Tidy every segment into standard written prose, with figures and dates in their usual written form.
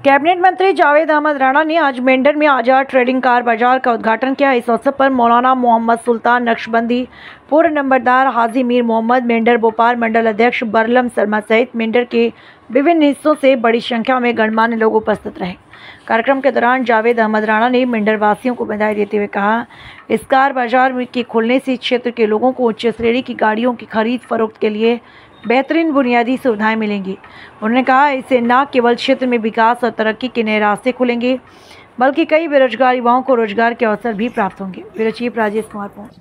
Cabinet मंत्री जावेद अहमद राणा ने आज मेंढर में आजाद ट्रेडिंग कार बाजार का उद्घाटन किया। इस अवसर पर मौलाना मोहम्मद सुल्तान नक्शबंदी, पूर्व नंबरदार हाजी मीर मोहम्मद, मेंढर भोपाल मंडल अध्यक्ष बरलम शर्मा सहित मेंढर के विभिन्न हिस्सों से बड़ी संख्या में गणमान्य लोग उपस्थित रहे। कार्यक्रम के दौरान जावेद अहमद राणा ने मेंढर वासियों को बधाई देते हुए कहा, इस कार बाजार के खुलने से क्षेत्र के लोगों को उच्च श्रेणी की गाड़ियों की खरीद फरोख्त के लिए बेहतरीन बुनियादी सुविधाएं मिलेंगी। उन्होंने कहा, इससे न केवल क्षेत्र में विकास और तरक्की के नए रास्ते खुलेंगे, बल्कि कई बेरोजगार युवाओं को रोजगार के अवसर भी प्राप्त होंगे। ब्यूरो चीफ राजेश कुमार पहुंच।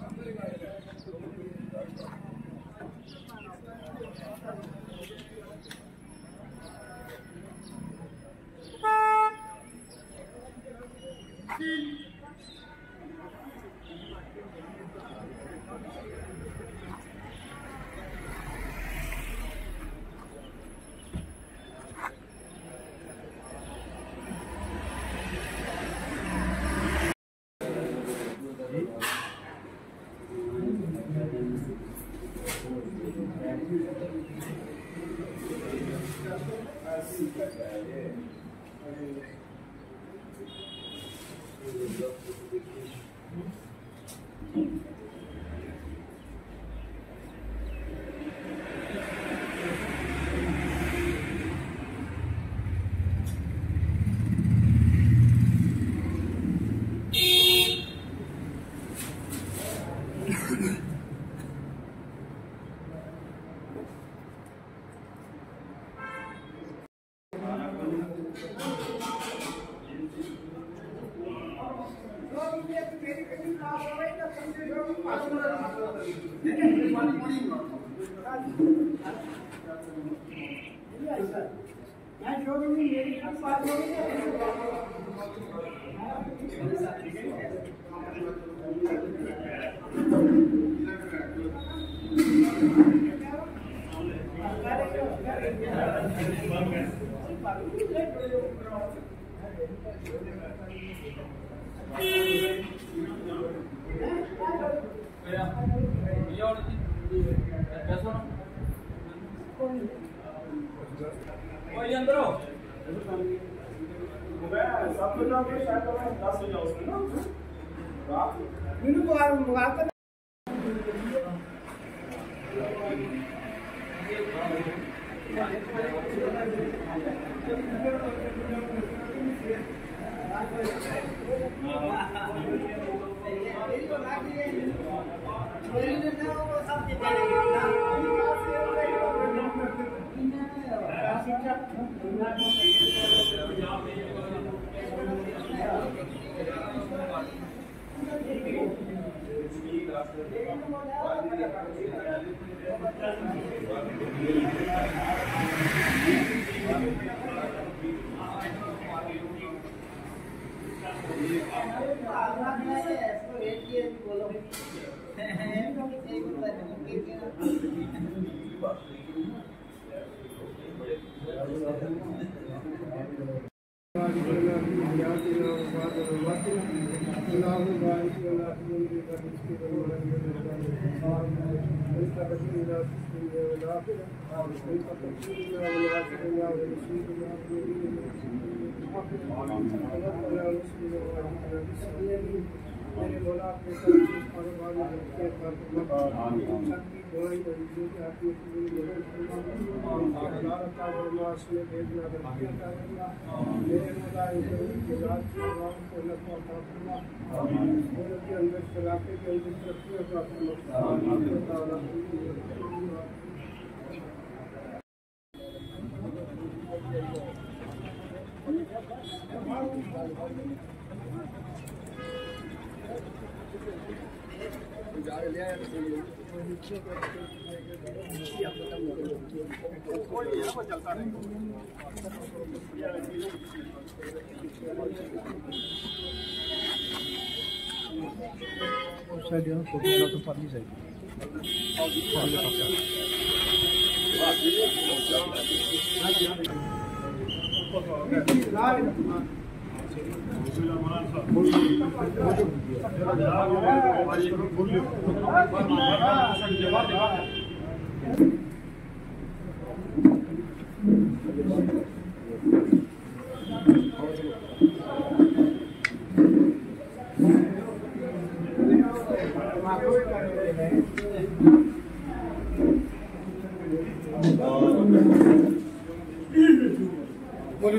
तुम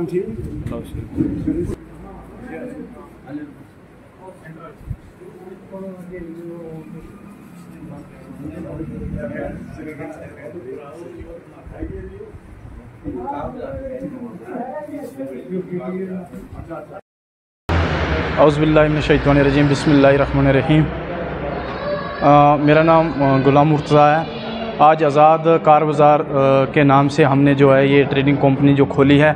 ठीक? औज़ुबिल्लाहि मिनश्शैतानिर्रजीम बिस्मिल्लाहिर्रहमानिर्रहीम। मेरा नाम गुलाम मुर्तज़ा है। आज आज़ाद कार बाज़ार के नाम से हमने जो है ये ट्रेडिंग कंपनी जो खोली है,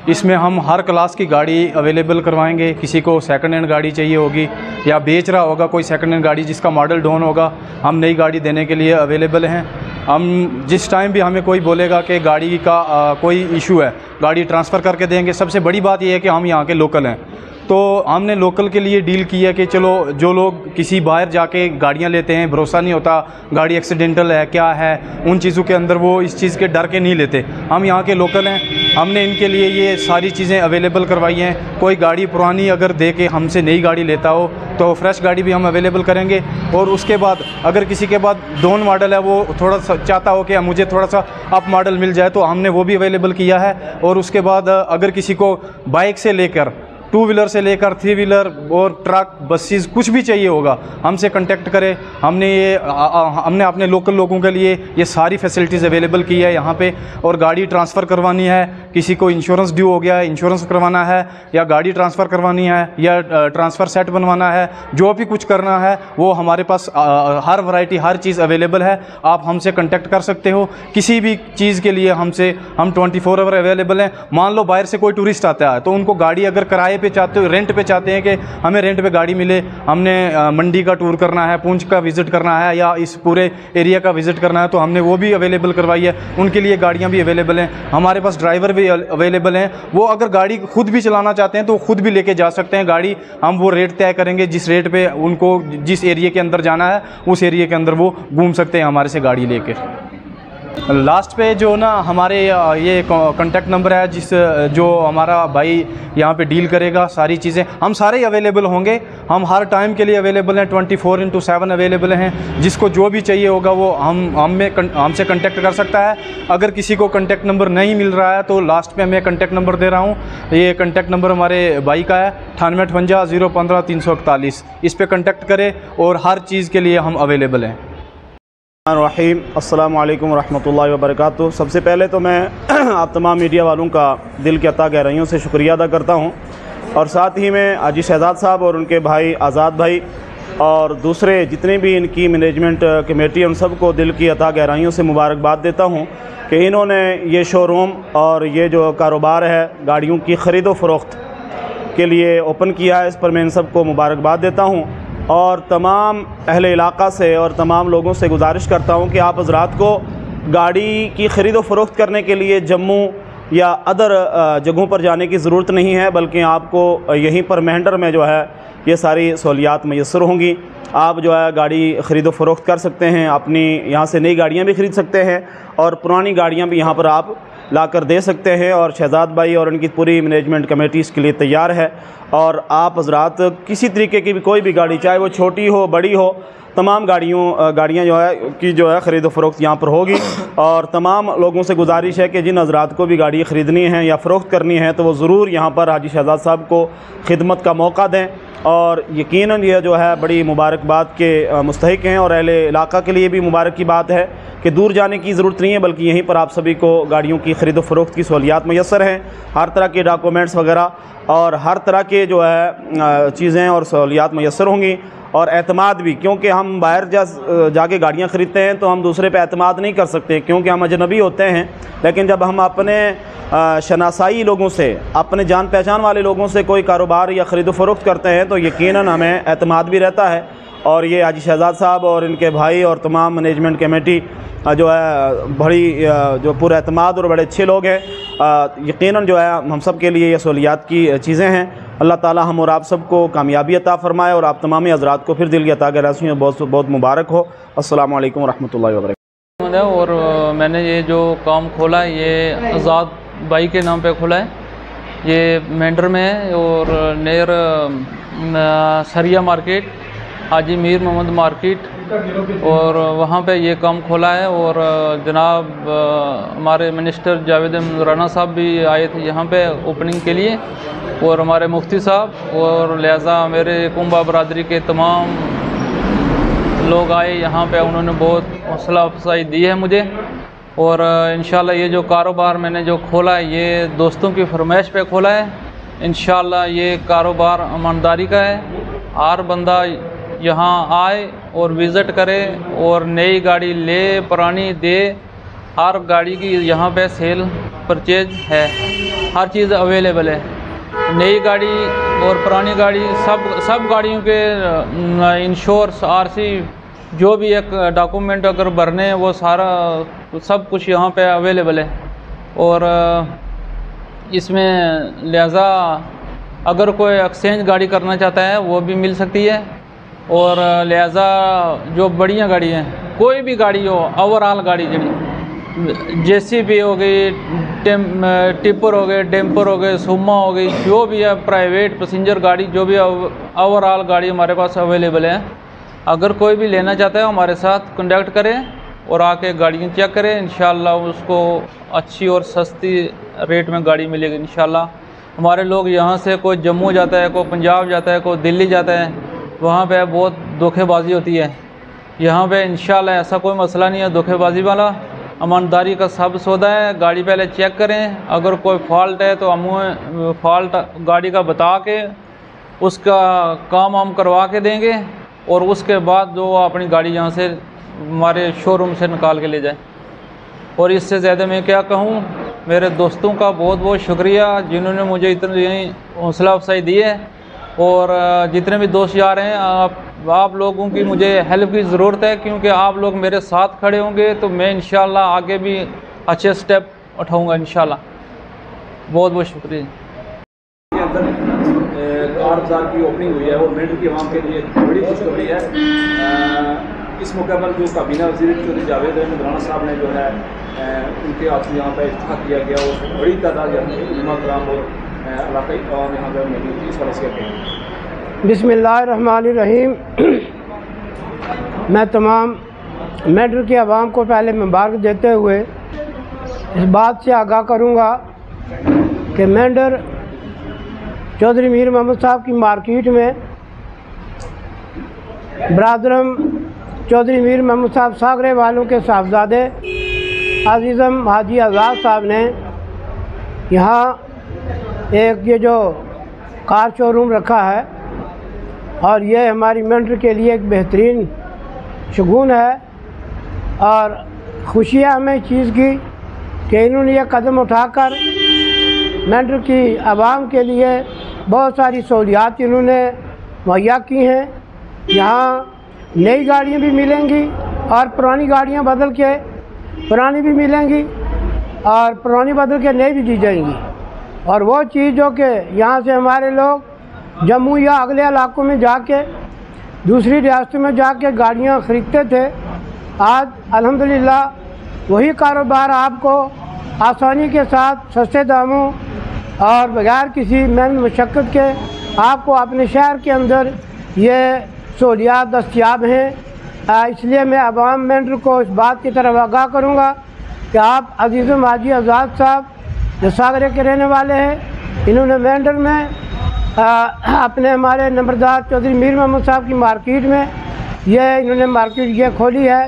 इसमें हम हर क्लास की गाड़ी अवेलेबल करवाएंगे। किसी को सेकंड हैंड गाड़ी चाहिए होगी या बेच रहा होगा कोई सेकंड हैंड गाड़ी जिसका मॉडल डाउन होगा, हम नई गाड़ी देने के लिए अवेलेबल हैं। हम जिस टाइम भी हमें कोई बोलेगा कि गाड़ी का कोई इशू है, गाड़ी ट्रांसफ़र करके देंगे। सबसे बड़ी बात यह है कि हम यहाँ के लोकल हैं, तो हमने लोकल के लिए डील की है कि चलो जो लोग किसी बाहर जाके गाड़ियां लेते हैं, भरोसा नहीं होता गाड़ी एक्सीडेंटल है क्या है, उन चीज़ों के अंदर वो इस चीज़ के डर के नहीं लेते। हम यहाँ के लोकल हैं, हमने इनके लिए ये सारी चीज़ें अवेलेबल करवाई हैं। कोई गाड़ी पुरानी अगर दे के हमसे नई गाड़ी लेता हो तो फ्रेश गाड़ी भी हम अवेलेबल करेंगे। और उसके बाद अगर किसी के बाद डाउन मॉडल है, वो थोड़ा सा चाहता हो कि मुझे थोड़ा सा अप मॉडल मिल जाए, तो हमने वो भी अवेलेबल किया है। और उसके बाद अगर किसी को बाइक से लेकर 2 व्हीलर से लेकर 3 व्हीलर और ट्रक बसेस कुछ भी चाहिए होगा, हमसे कांटेक्ट करें। हमने अपने लोकल लोगों के लिए ये सारी फैसिलिटीज़ अवेलेबल की है यहाँ पे। और गाड़ी ट्रांसफ़र करवानी है, किसी को इंश्योरेंस ड्यू हो गया है, इंश्योरेंस करवाना है, या गाड़ी ट्रांसफ़र करवानी है, या ट्रांसफ़र सेट बनवाना है, जो भी कुछ करना है वो हमारे पास हर वैरायटी हर चीज़ अवेलेबल है। आप हमसे कांटेक्ट कर सकते हो किसी भी चीज़ के लिए। हम 24 आवर अवेलेबल हैं। मान लो बाहर से कोई टूरिस्ट आता है तो उनको गाड़ी अगर किराए पे चाहते हो, रेंट पे चाहते हैं कि हमें रेंट पे गाड़ी मिले, हमने मंडी का टूर करना है, पूंछ का विज़िट करना है, या इस पूरे एरिया का विज़िट करना है, तो हमने वो भी अवेलेबल करवाई है। उनके लिए गाड़ियाँ भी अवेलेबल हैं। हमारे पास ड्राइवर भी अवेलेबल हैं। वो अगर गाड़ी खुद भी चलाना चाहते हैं तो खुद भी लेके जा सकते हैं गाड़ी। हम वो रेट तय करेंगे जिस रेट पे उनको जिस एरिया के अंदर जाना है उस एरिया के अंदर वो घूम सकते हैं हमारे से गाड़ी लेकर। लास्ट पे जो ना हमारे ये कॉन्टैक्ट नंबर है जो हमारा भाई यहाँ पे डील करेगा सारी चीज़ें, हम सारे ही अवेलेबल होंगे। हम हर टाइम के लिए अवेलेबल हैं, 24/7 अवेलेबल हैं। जिसको जो भी चाहिए होगा वो हमसे कांटेक्ट कर सकता है। अगर किसी को कांटेक्ट नंबर नहीं मिल रहा है तो लास्ट पे मैं कांटेक्ट नंबर दे रहा हूँ। ये कांटेक्ट नंबर हमारे भाई का है 9858 015 341। इस पर कांटेक्ट करें और हर चीज़ के लिए हम अवेलेबल हैं। रहीम अस्सलामु अलैकुम वरहमतुल्लाहि वबरकातुहू। सबसे पहले तो मैं आप तमाम मीडिया वालों का दिल के अता गहराइयों से शुक्रिया अदा करता हूं, और साथ ही मैं हाजी शहजाद साहब और उनके भाई आज़ाद भाई और दूसरे जितने भी इनकी मैनेजमेंट कमेटी उन सबको दिल की अता गहराइयों से मुबारकबाद देता हूं कि इन्होंने ये शोरूम और ये जो कारोबार है गाड़ियों की ख़रीद व फ़रोख्त के लिए ओपन किया है। इस पर मैं इन सबको मुबारकबाद देता हूँ। और तमाम अहले इलाक़ा से और तमाम लोगों से गुजारिश करता हूँ कि आप हज़रात को गाड़ी की ख़रीद व फ़रोख्त करने के लिए जम्मू या अदर जगहों पर जाने की ज़रूरत नहीं है, बल्कि आपको यहीं पर मेहंडर में जो है ये सारी सहूलियात मैसर होंगी। आप जो है गाड़ी ख़रीद व फ़रोख्त कर सकते हैं, अपनी यहाँ से नई गाड़ियाँ भी ख़रीद सकते हैं और पुरानी गाड़ियाँ भी यहाँ पर आप ला कर दे सकते हैं। और शहजाद भाई और उनकी पूरी मैनेजमेंट कमेटी इसके लिए तैयार है। और आप हज़रात किसी तरीके की भी कोई भी गाड़ी, चाहे वो छोटी हो बड़ी हो, तमाम गाड़ियाँ जो है ख़रीद फ़रोख्त यहाँ पर होगी। और तमाम लोगों से गुजारिश है कि जिन हज़रात को भी गाड़ी ख़रीदनी है या फ़रोख्त करनी है तो वो ज़रूर यहाँ पर हाजी शहजाद साहब को खिदमत का मौका दें। और यकीनन ये जो है बड़ी मुबारकबाद के मुस्तहिक हैं, और अहले इलाक़ा के लिए भी मुबारक की बात है कि दूर जाने की ज़रूरत नहीं है, बल्कि यहीं पर आप सभी को गाड़ियों की ख़रीद फ़रोख्त की सहूलियात मैसर हैं। हर तरह के डॉक्यूमेंट्स वगैरह और हर तरह के जो है चीज़ें और सहूलियात मैसर होंगी। और एतमाद भी, क्योंकि हम बाहर जाके गाड़ियाँ ख़रीदते हैं तो हम दूसरे पे एतमाद नहीं कर सकते क्योंकि हम अजनबी होते हैं। लेकिन जब हम अपने शनासाई लोगों से, अपने जान पहचान वाले लोगों से कोई कारोबार या ख़रीद फ़रोख्त करते हैं तो यकीनन हमें एतमाद भी रहता है। और ये हाजी शहजाद साहब और इनके भाई और तमाम मैनेजमेंट कमेटी जो है बड़ी जो पूरा एतमाद और बड़े अच्छे लोग हैं। यकीनन जो है हम सब के लिए ये सहूलियात की चीज़ें हैं। अल्लाह ताला हम और आप सबको कामयाबी अता फ़रमाए और आप तमाम हज़रात को फिर दिल की अता गहराइयों से बहुत बहुत मुबारक हो। अस्सलामु अलैकुम वरहमतुल्लाहि वबरकातुहू। और मैंने ये जो काम खोला है ये आज़ाद भाई के नाम पे खोला है। ये मेंढर में है और नेर सरिया मार्केट हाजी मीर मोहम्मद मार्केट, और वहाँ पे ये काम खोला है। और जनाब हमारे मिनिस्टर जावेद अहमद राना साहब भी आए थे यहाँ पे ओपनिंग के लिए, और हमारे मुफ्ती साहब, और लिहाजा मेरे कुंभा बरादरी के तमाम लोग आए यहाँ पे। उन्होंने बहुत हौसला अफजाई दी है मुझे। और इंशाल्लाह ये जो कारोबार मैंने जो खोला है ये दोस्तों की फरमाइश पे खोला है। इंशाल्लाह ये कारोबार ईमानदारी का है। हर बंदा यहाँ आए और विज़िट करे और नई गाड़ी ले, पुरानी दे, हर गाड़ी की यहाँ पे सेल परचेज है, हर चीज़ अवेलेबल है। नई गाड़ी और पुरानी गाड़ी सब गाड़ियों के इंश्योरेंस, आरसी, जो भी एक डॉक्यूमेंट अगर भरने हैं वो सारा सब कुछ यहाँ पे अवेलेबल है। और इसमें लिहाजा अगर कोई एक्सचेंज गाड़ी करना चाहता है वो भी मिल सकती है। और लिहाजा जो बढ़िया गाड़ी हैं, कोई भी गाड़ी हो, ओवरऑल गाड़ी JCB हो गई, टिप्पर हो गए, डैम्पर हो गए, सुम्मा हो गई, जो भी है प्राइवेट पैसेंजर गाड़ी, जो भी ओवरऑल गाड़ी हमारे पास अवेलेबल है। अगर कोई भी लेना चाहता है हमारे साथ कॉन्टैक्ट करें और आके गाड़ियाँ चेक करें। इंशाल्लाह उसको अच्छी और सस्ती रेट में गाड़ी मिलेगी इंशाल्लाह। हमारे लोग यहाँ से कोई जम्मू जाता है, कोई पंजाब जाता है, कोई दिल्ली जाता है, वहाँ पे बहुत धोखेबाजी होती है। यहाँ पे इंशाल्लाह ऐसा कोई मसला नहीं है धोखेबाजी वाला। ईमानदारी का सब सौदा है। गाड़ी पहले चेक करें, अगर कोई फॉल्ट है तो हम फॉल्ट गाड़ी का बता के उसका काम हम करवा के देंगे, और उसके बाद जो अपनी गाड़ी यहाँ से हमारे शोरूम से निकाल के ले जाए। और इससे ज़्यादा मैं क्या कहूँ, मेरे दोस्तों का बहुत बहुत शुक्रिया जिन्होंने मुझे इतनी हौसला अफजाई दी है। और जितने भी दोस्त यार हैं, आप लोगों की मुझे हेल्प की ज़रूरत है, क्योंकि आप लोग मेरे साथ खड़े होंगे तो मैं इंशाल्लाह आगे भी अच्छे स्टेप उठाऊँगा इंशाल्लाह। बहुत बहुत शुक्रिया। कार बाज़ार की ओपनिंग हुई है और मेडल की आवाम के लिए बड़ी खुशखबरी है। इस मौके पर जो काबीना वज़ीर चौधरी जावेद अहमद राना साहब ने जो है उनके हाथ यहाँ पर इफ्तिताह किया गया, और बड़ी तादाद उलमा कराम और इलाकाई अवाम यहाँ पर मौजूद थी। इस वाले से बिस्मिल्लाहिर्रहमानिर्रहीम। मैं तमाम मेडल की आवाम को पहले मुबारक देते हुए इस बात से आगाह करूँगा कि मेडल चौधरी मीर मोहम्मद साहब की मार्केट में बरादरम चौधरी मीर मोहम्मद साहब सागरे वालों के साहबजादे अजीज़म हाजी आज़ाद साहब ने यहाँ एक ये जो कार शोरूम रखा है, और ये हमारी मेंढर के लिए एक बेहतरीन शगुन है। और खुशी है हमें इस चीज़ की कि इन्होंने यह कदम उठाकर मेंढर की आवाम के लिए बहुत सारी सहूलियात इन्होंने मुहैया की हैं। यहाँ नई गाड़ियाँ भी मिलेंगी और पुरानी गाड़ियाँ बदल के पुरानी भी मिलेंगी, और पुरानी बदल के नई भी दी जाएंगी। और वो चीज़ जो कि यहाँ से हमारे लोग जम्मू या अगले इलाकों में जाके दूसरी रियासतों में जाके गाड़ियाँ ख़रीदते थे, आज अल्हम्दुलिल्लाह वही कारोबार आपको आसानी के साथ सस्ते दामों और बगैर किसी मेहनत मशक्क़त के आपको अपने शहर के अंदर ये सहूलियात दस्तयाब हैं। इसलिए मैं अवाम मेंढर को इस बात की तरफ आगाह करूँगा कि आप अजीज़म हाजी आज़ाद साहब जो सागरे के रहने वाले हैं, इन्होंने मेंढर में अपने हमारे नंबरदार चौधरी मीर मोहम्मद साहब की मार्केट में ये इन्होंने मार्केट ये खोली है,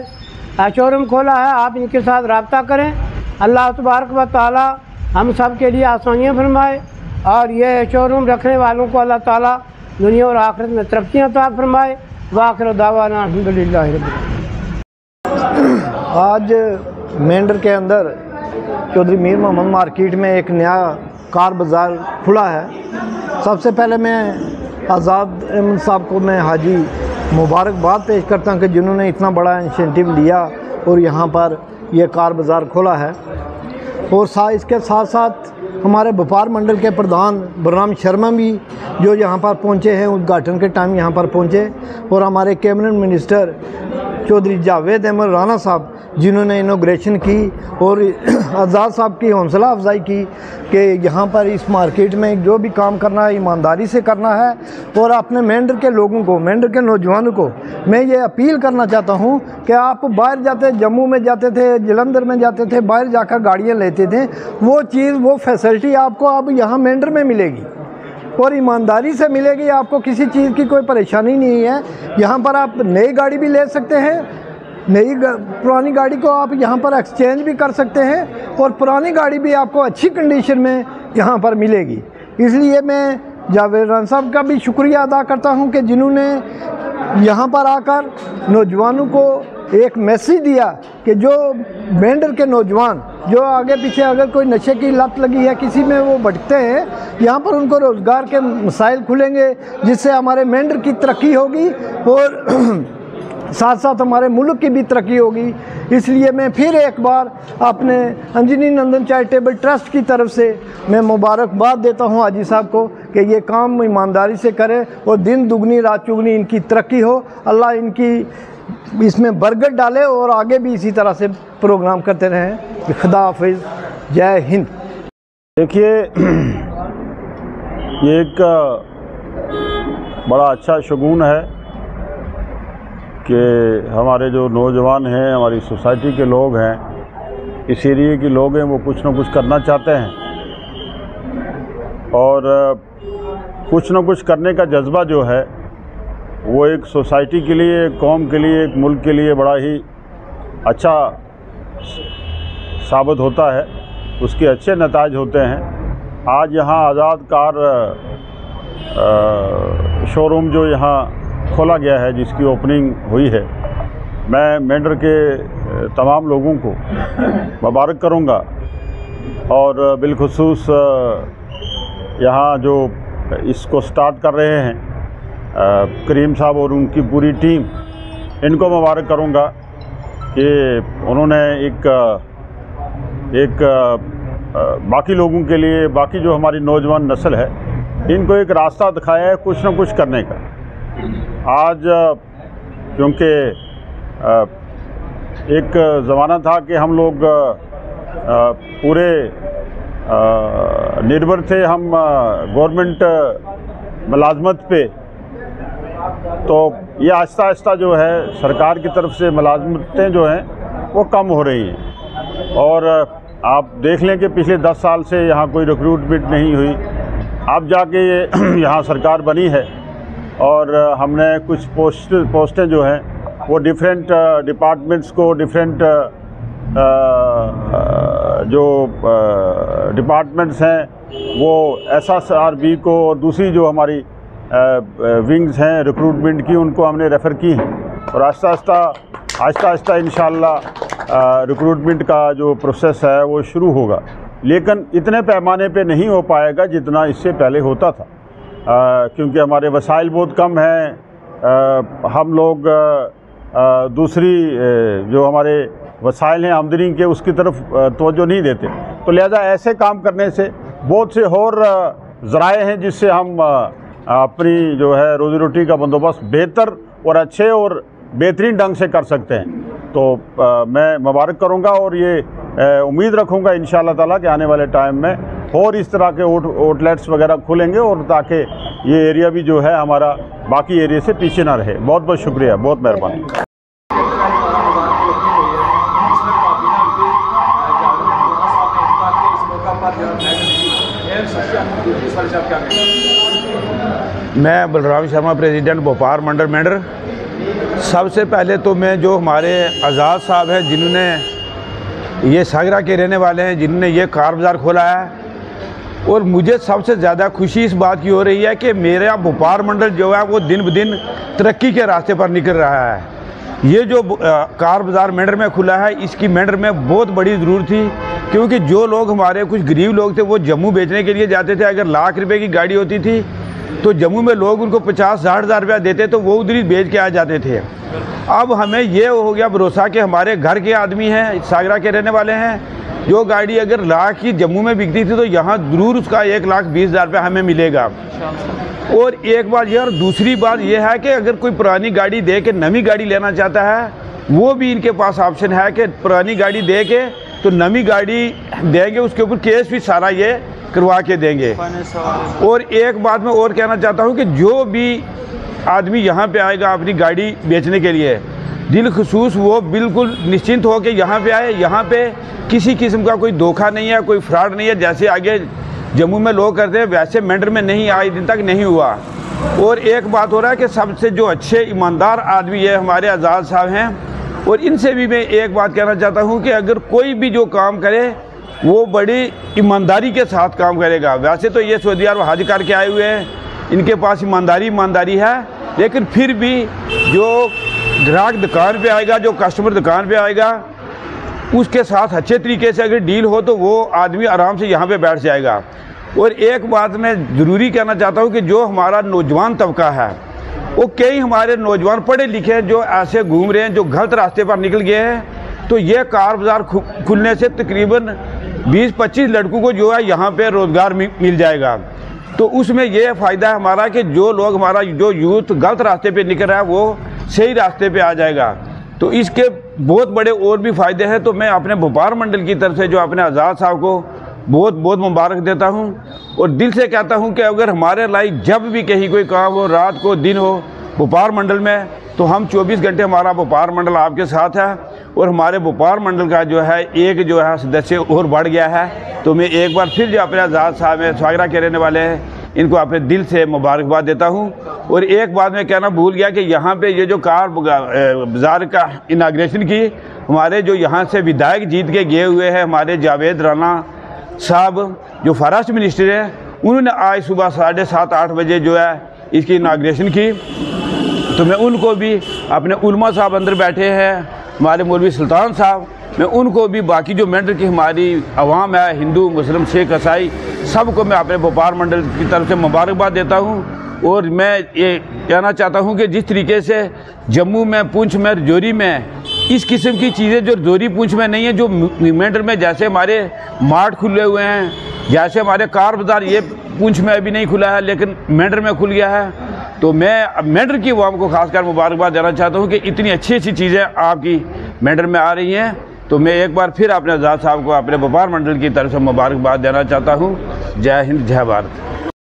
शोरूम खोला है। आप इनके साथ रब्ता करें। अल्लाह तबारक व तआला हम सब के लिए आसानियाँ फरमाए, और ये शोरूम रखने वालों को अल्लाह ताला दुनिया और आखिरत में तरक्कियाँ अता फरमाए। वाखिर दावाना अल्हम्दुलिल्लाह रब्बिल आलमीन। आज मेंढर के अंदर चौधरी मीर मोहम्मद मार्केट में एक नया कार बाज़ार खुला है। सबसे पहले मैं आज़ाद अहमद साहब को मैं हाजी मुबारकबाद पेश करता हूँ कि जिन्होंने इतना बड़ा इंसेंटिव लिया और यहाँ पर यह कार बाज़ार खोला है। और इसके साथ साथ हमारे व्यापार मंडल के प्रधान बलराम शर्मा भी जो यहाँ पर पहुँचे हैं, उद्घाटन के टाइम यहाँ पर पहुँचे, और हमारे कैबिनेट मिनिस्टर चौधरी जावेद अहमद राना साहब जिन्होंने इनॉग्रेशन की और आज़ाद साहब की हौसला अफजाई की कि यहाँ पर इस मार्केट में जो भी काम करना है ईमानदारी से करना है। और अपने मेंढर के लोगों को, मेंढर के नौजवानों को मैं ये अपील करना चाहता हूँ कि आप बाहर जाते, जम्मू में जाते थे, जलंधर में जाते थे, बाहर जाकर गाड़ियाँ लेते थे, वो चीज़, वो फैसिलिटी आपको अब यहाँ मेंढर में मिलेगी और ईमानदारी से मिलेगी। आपको किसी चीज़ की कोई परेशानी नहीं है। यहाँ पर आप नई गाड़ी भी ले सकते हैं, पुरानी गाड़ी को आप यहाँ पर एक्सचेंज भी कर सकते हैं और पुरानी गाड़ी भी आपको अच्छी कंडीशन में यहाँ पर मिलेगी। इसलिए मैं जावेद राना साहब का भी शुक्रिया अदा करता हूँ कि जिन्होंने यहाँ पर आकर नौजवानों को एक मैसेज दिया कि जो मेंढर के नौजवान जो आगे पीछे अगर कोई नशे की लत लगी है, किसी में वो भटकते हैं, यहाँ पर उनको रोज़गार के मसाइल खुलेंगे जिससे हमारे मेंढर की तरक्की होगी और साथ साथ हमारे मुल्क की भी तरक्की होगी। इसलिए मैं फिर एक बार अपने अंजनी नंदन चैरिटेबल ट्रस्ट की तरफ से मैं मुबारकबाद देता हूं हाजी साहब को कि ये काम ईमानदारी से करें और दिन दुगनी रात चुगनी इनकी तरक्की हो। अल्लाह इनकी इसमें बरकत डाले और आगे भी इसी तरह से प्रोग्राम करते रहें। खुदा हाफिज़, जय हिंद। देखिए, ये एक बड़ा अच्छा शगुन है कि हमारे जो नौजवान हैं, हमारी सोसाइटी के लोग हैं, इस एरिए के लोग हैं, वो कुछ ना कुछ करना चाहते हैं और कुछ ना कुछ करने का जज्बा जो है वो एक सोसाइटी के लिए, एक कौम के लिए, एक मुल्क के लिए बड़ा ही अच्छा साबित होता है, उसके अच्छे नताज होते हैं। आज यहाँ आज़ाद कार शोरूम जो यहाँ खोला गया है, जिसकी ओपनिंग हुई है, मैं मेंढर के तमाम लोगों को मुबारक करूंगा और बिलखुसूस यहाँ जो इसको स्टार्ट कर रहे हैं करीम साहब और उनकी पूरी टीम, इनको मुबारक करूंगा कि उन्होंने एक बाकी लोगों के लिए, बाकी जो हमारी नौजवान नस्ल है, इनको एक रास्ता दिखाया है कुछ न कुछ करने का। आज क्योंकि एक ज़माना था कि हम लोग पूरे निर्भर थे हम गवर्नमेंट मुलाजमत पे, तो ये आहिस्ता आहिस्ता जो है सरकार की तरफ से मुलाजमतें जो हैं वो कम हो रही हैं और आप देख लें कि पिछले 10 साल से यहाँ कोई रिक्रूटमेंट नहीं हुई। अब जाके ये यहाँ सरकार बनी है और हमने कुछ पोस्टें जो हैं वो डिफरेंट डिपार्टमेंट्स को, डिफरेंट जो डिपार्टमेंट्स हैं वो SSRB को और दूसरी जो हमारी विंग्स हैं रिक्रूटमेंट की, उनको हमने रेफ़र की हैं और आहिस्ता आहिस्ता इंशाअल्लाह रिक्रूटमेंट का जो प्रोसेस है वो शुरू होगा। लेकिन इतने पैमाने पे नहीं हो पाएगा जितना इससे पहले होता था, क्योंकि हमारे वसाइल बहुत कम हैं। हम लोग दूसरी जो हमारे वसाइल हैं आमदनी के, उसकी तरफ तवज्जो नहीं देते, तो लिहाजा ऐसे काम करने से बहुत से और ज़राए हैं जिससे हम अपनी जो है रोज़ी रोटी का बंदोबस्त बेहतर और अच्छे और बेहतरीन ढंग से कर सकते हैं। तो मैं मुबारक करूंगा और ये उम्मीद रखूंगा इंशाअल्लाह ताला कि आने वाले टाइम में और इस तरह के आउटलेट्स वगैरह खुलेंगे और ताकि ये एरिया भी जो है हमारा बाकी एरिया से पीछे ना रहे। बहुत बहुत शुक्रिया, बहुत मेहरबानी। मैं बलराम शर्मा, प्रेसिडेंट भोपाल मंडल मेंढर। सबसे पहले तो मैं जो हमारे आज़ाद साहब हैं, जिन्होंने ये सागरा के रहने वाले हैं, जिन्होंने ये कार बाज़ार खोला है, और मुझे सबसे ज़्यादा खुशी इस बात की हो रही है कि मेरा भोपाल मंडल जो है वो दिन ब दिन तरक्की के रास्ते पर निकल रहा है। ये जो कार बाज़ार मेंढर में खुला है, इसकी मेंढर में बहुत बड़ी ज़रूरत थी, क्योंकि जो लोग हमारे कुछ गरीब लोग थे वो जम्मू बेचने के लिए जाते थे। अगर लाख रुपए की गाड़ी होती थी तो जम्मू में लोग उनको 50-60 हज़ार रुपया देते तो वो उधर ही बेच के आ जाते थे। अब हमें ये हो गया भरोसा कि हमारे घर के आदमी हैं, सागरा के रहने वाले हैं, जो गाड़ी अगर लाख की जम्मू में बिकती थी तो यहाँ ज़रूर उसका 1,20,000 रुपया हमें मिलेगा। और एक बात यह, और दूसरी बात यह है कि अगर कोई पुरानी गाड़ी दे के नवी गाड़ी लेना चाहता है वो भी इनके पास ऑप्शन है कि पुरानी गाड़ी दे के तो नई गाड़ी देंगे, उसके ऊपर केस भी सारा ये करवा के देंगे। और एक बात मैं और कहना चाहता हूँ कि जो भी आदमी यहाँ पे आएगा अपनी गाड़ी बेचने के लिए, दिल खसूस वो बिल्कुल निश्चिंत हो के यहाँ पे आए। यहाँ पे किसी किस्म का कोई धोखा नहीं है, कोई फ्रॉड नहीं है। जैसे आगे जम्मू में लोग करते हैं वैसे मेंढर में नहीं, आज दिन तक नहीं हुआ। और एक बात हो रहा है कि सबसे जो अच्छे ईमानदार आदमी ये हमारे आज़ाद साहब हैं। और इनसे भी मैं एक बात कहना चाहता हूँ कि अगर कोई भी जो काम करे वो बड़ी ईमानदारी के साथ काम करेगा। वैसे तो ये सऊदी अरब हज करके आए हुए हैं, इनके पास ईमानदारी है, लेकिन फिर भी जो ग्राहक दुकान पे आएगा, जो कस्टमर दुकान पे आएगा, उसके साथ अच्छे तरीके से अगर डील हो तो वो आदमी आराम से यहाँ पे बैठ जाएगा। और एक बात मैं ज़रूरी कहना चाहता हूँ कि जो हमारा नौजवान तबका है, वो कई हमारे नौजवान पढ़े लिखे हैं जो ऐसे घूम रहे हैं, जो गलत रास्ते पर निकल गए हैं। तो ये कार बाज़ार खुलने से तकरीबन 20-25 लड़कों को जो है यहाँ पे रोज़गार मिल जाएगा। तो उसमें ये फ़ायदा है हमारा कि जो लोग, हमारा जो यूथ गलत रास्ते पे निकल रहा है वो सही रास्ते पे आ जाएगा। तो इसके बहुत बड़े और भी फ़ायदे हैं। तो मैं अपने व्यापार मंडल की तरफ से जो अपने आज़ाद साहब को बहुत बहुत मुबारक देता हूं और दिल से कहता हूं कि अगर हमारे लाइक जब भी कहीं कोई काम हो, रात को दिन हो व्यापार मंडल में, तो हम 24 घंटे हमारा व्यापार मंडल आपके साथ है। और हमारे व्यापार मंडल का जो है एक जो है सदस्य और बढ़ गया है। तो मैं एक बार फिर जो अपने आज़ाद साहब हैं, सागरा के रहने वाले हैं, इनको अपने दिल से मुबारकबाद देता हूं। और एक बात मैं कहना भूल गया कि यहाँ पे ये जो कार बाज़ार का इनाग्रेशन की, हमारे जो यहाँ से विधायक जीत के गए हुए हैं हमारे जावेद राना साहब, जो फॉरेस्ट मिनिस्टर हैं, उन्होंने आज सुबह 7:30-8 बजे जो है इसकी इनाग्रेशन की। तो मैं उनको भी, अपने उलमा साहब अंदर बैठे हैं, हमारे मौलवी सुल्तान साहब, मैं उनको भी, बाकी जो मेंढर की हमारी आवाम है, हिंदू मुस्लिम सिख ईसाई, सबको मैं अपने व्यापार मंडल की तरफ से मुबारकबाद देता हूं। और मैं ये कहना चाहता हूं कि जिस तरीके से जम्मू में, पुंछ में, रजौरी में इस किस्म की चीज़ें जो रजौरी पुंछ में नहीं है, जो मेंढर में जैसे हमारे मार्ट खुले हुए हैं, जैसे हमारे कार बाज़ार ये पुंछ में अभी नहीं खुला है लेकिन मेंढर में खुल गया है। तो मैं मेंढर की आवाम को खासकर मुबारकबाद देना चाहता हूँ कि इतनी अच्छी अच्छी चीज़ें आपकी मेंढर में आ रही हैं। तो मैं एक बार फिर अपने आज़ाद साहब को अपने व्यापार मंडल की तरफ से मुबारकबाद देना चाहता हूँ। जय हिंद, जय भारत।